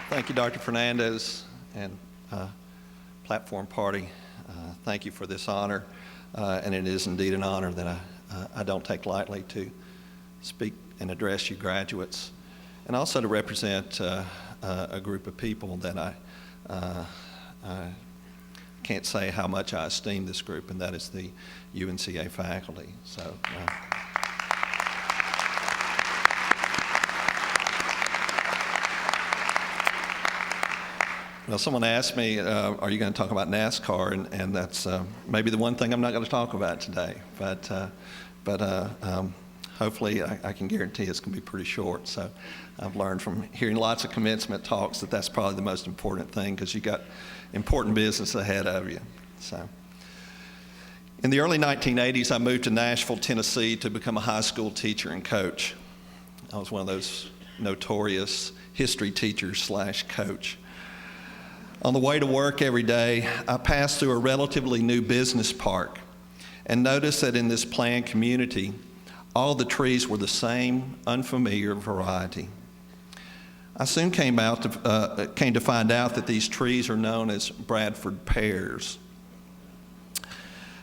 Thank you, Dr. Fernandez and Platform Party. Thank you for this honor, and it is indeed an honor that I don't take lightly to speak and address you graduates, and also to represent a group of people that I can't say how much I esteem this group, and that is the UNCA faculty. So. Well, someone asked me, are you going to talk about NASCAR? And that's maybe the one thing I'm not going to talk about today. But hopefully I can guarantee it's going to be pretty short. So I've learned from hearing lots of commencement talks that that's probably the most important thing, because you got important business ahead of you. So in the early 1980s, I moved to Nashville, Tennessee to become a high school teacher and coach. I was one of those notorious history teachers / coach. On the way to work every day, I passed through a relatively new business park and noticed that in this planned community, all the trees were the same unfamiliar variety. I soon came to find out that these trees are known as Bradford pears.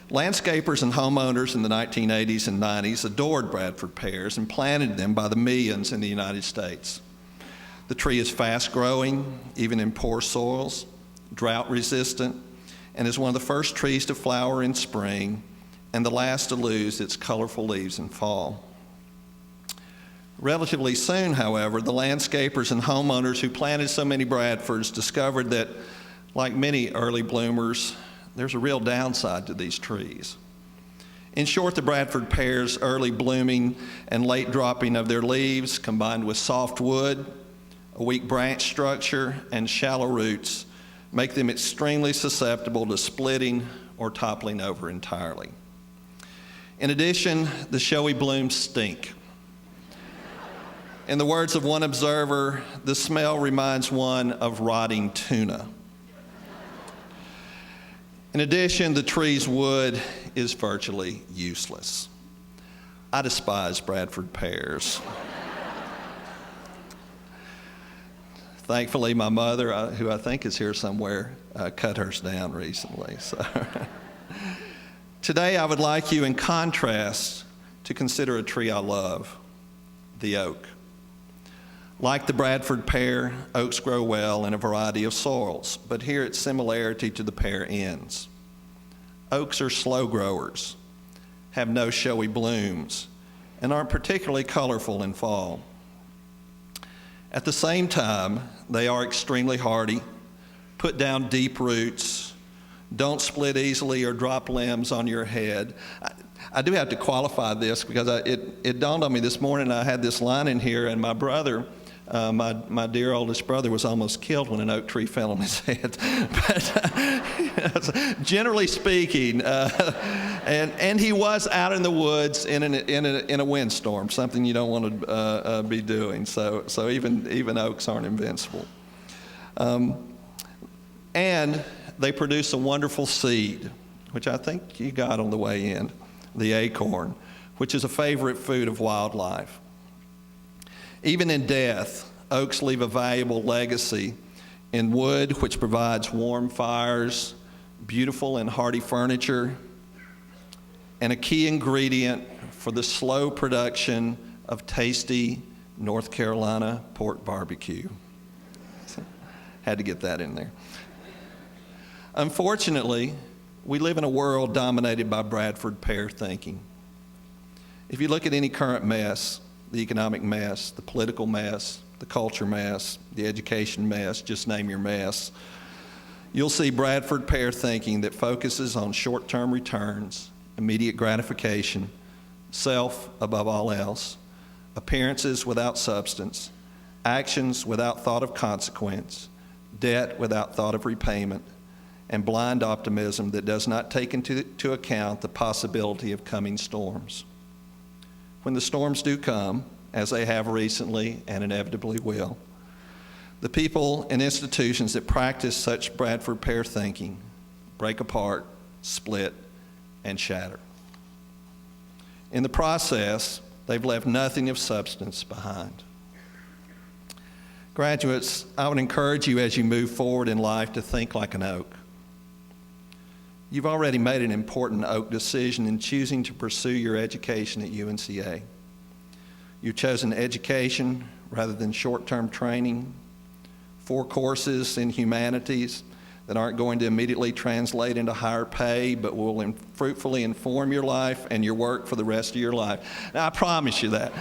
Landscapers and homeowners in the 1980s and 90s adored Bradford pears and planted them by the millions in the United States. The tree is fast-growing, even in poor soils, drought-resistant, and is one of the first trees to flower in spring and the last to lose its colorful leaves in fall. Relatively soon, however, the landscapers and homeowners who planted so many Bradfords discovered that, like many early bloomers, there's a real downside to these trees. In short, the Bradford pear's early blooming and late dropping of their leaves, combined with soft wood, a weak branch structure, and shallow roots make them extremely susceptible to splitting or toppling over entirely. In addition, the showy blooms stink. In the words of one observer, the smell reminds one of rotting tuna. In addition, the tree's wood is virtually useless. I despise Bradford pears. Thankfully, my mother, who I think is here somewhere, cut hers down recently. So today, I would like you, in contrast, to consider a tree I love, the oak. Like the Bradford pear, oaks grow well in a variety of soils, but here its similarity to the pear ends. Oaks are slow growers, have no showy blooms, and aren't particularly colorful in fall. At the same time, they are extremely hardy, put down deep roots, don't split easily or drop limbs on your head. I do have to qualify this because it dawned on me this morning. I had this line in here, and my brother, my dear oldest brother, was almost killed when an oak tree fell on his head. But generally speaking, and he was out in the woods in a windstorm, something you don't want to be doing. So even oaks aren't invincible. And they produce a wonderful seed, which I think you got on the way in, the acorn, which is a favorite food of wildlife. Even in death, oaks leave a valuable legacy in wood, which provides warm fires, beautiful and hardy furniture, and a key ingredient for the slow production of tasty North Carolina pork barbecue. Had to get that in there. Unfortunately, we live in a world dominated by Bradford pear thinking. If you look at any current mess, the economic mess, the political mess, the culture mess, the education mess, just name your mess, you'll see Bradford pear thinking that focuses on short-term returns, immediate gratification, self above all else, appearances without substance, actions without thought of consequence, debt without thought of repayment, and blind optimism that does not take into account the possibility of coming storms. When the storms do come, as they have recently and inevitably will, the people and institutions that practice such Bradford pear thinking break apart, split, and shatter. In the process, they've left nothing of substance behind. Graduates, I would encourage you as you move forward in life to think like an oak. You've already made an important oak decision in choosing to pursue your education at UNCA. You've chosen education rather than short-term training, 4 courses in humanities that aren't going to immediately translate into higher pay, but will fruitfully inform your life and your work for the rest of your life. Now, I promise you that.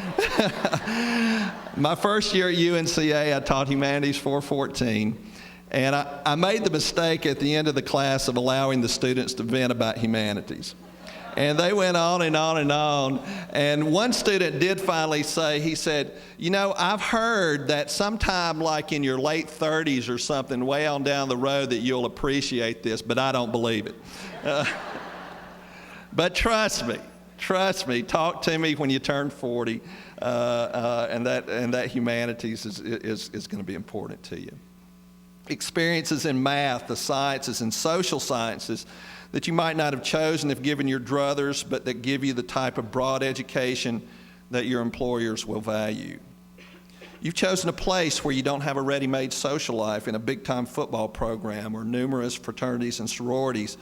My first year at UNCA, I taught Humanities 414, and I made the mistake at the end of the class of allowing the students to vent about humanities. And they went on and on and on. And one student did finally say, he said, you know, I've heard that sometime like in your late 30s or something, way on down the road, that you'll appreciate this, but I don't believe it. But trust me, talk to me when you turn 40, and that humanities is going to be important to you. Experiences in math, the sciences, and social sciences that you might not have chosen if given your druthers, but that give you the type of broad education that your employers will value. You've chosen a place where you don't have a ready-made social life in a big-time football program or numerous fraternities and sororities,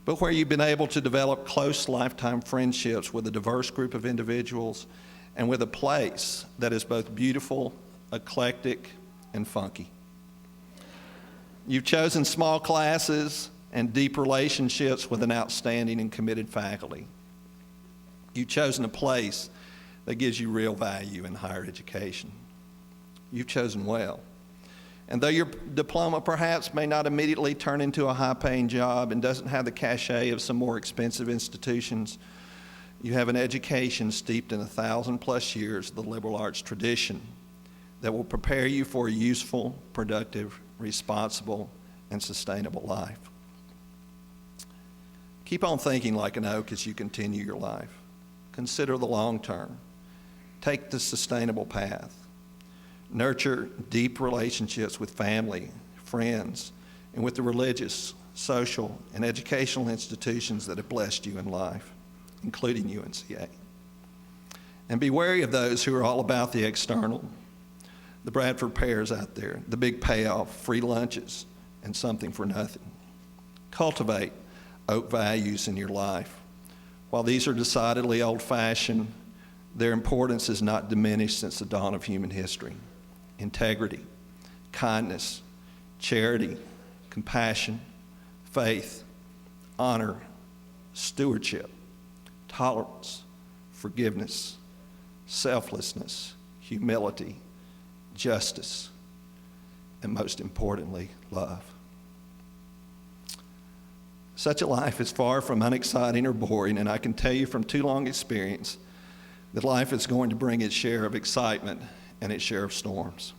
but where you've been able to develop close lifetime friendships with a diverse group of individuals and with a place that is both beautiful, eclectic, and funky. You've chosen small classes and deep relationships with an outstanding and committed faculty. You've chosen a place that gives you real value in higher education. You've chosen well. And though your diploma perhaps may not immediately turn into a high-paying job and doesn't have the cachet of some more expensive institutions, you have an education steeped in 1,000+ years of the liberal arts tradition that will prepare you for a useful, productive, responsible, and sustainable life. Keep on thinking like an oak as you continue your life. Consider the long term. Take the sustainable path. Nurture deep relationships with family, friends, and with the religious, social, and educational institutions that have blessed you in life, including UNCA. And be wary of those who are all about the external, the Bradford pears out there, the big payoff, free lunches, and something for nothing. Cultivate oak values in your life. While these are decidedly old-fashioned, their importance is not diminished since the dawn of human history. Integrity, kindness, charity, compassion, faith, honor, stewardship, tolerance, forgiveness, selflessness, humility, justice, and most importantly, love. Such a life is far from unexciting or boring, and I can tell you from too long experience that life is going to bring its share of excitement and its share of storms.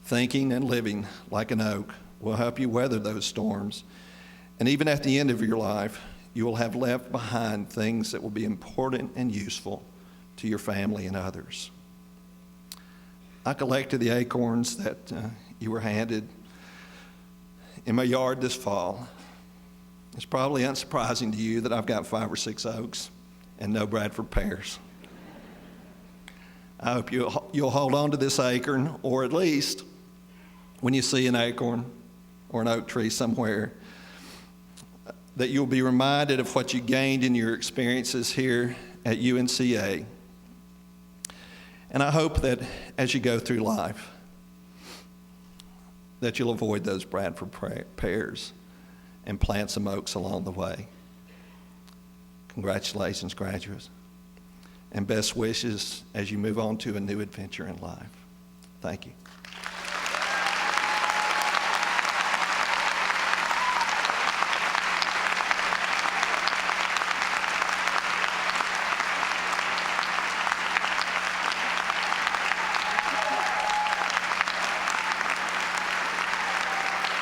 Thinking and living like an oak will help you weather those storms, and even at the end of your life, you will have left behind things that will be important and useful to your family and others. I collected the acorns that you were handed in my yard this fall. It's probably unsurprising to you that I've got 5 or 6 oaks and no Bradford pears. I hope you'll hold on to this acorn, or at least when you see an acorn or an oak tree somewhere, that you'll be reminded of what you gained in your experiences here at UNCA. And I hope that as you go through life, that you'll avoid those Bradford pears and plant some oaks along the way. Congratulations, graduates, and best wishes as you move on to a new adventure in life. Thank you.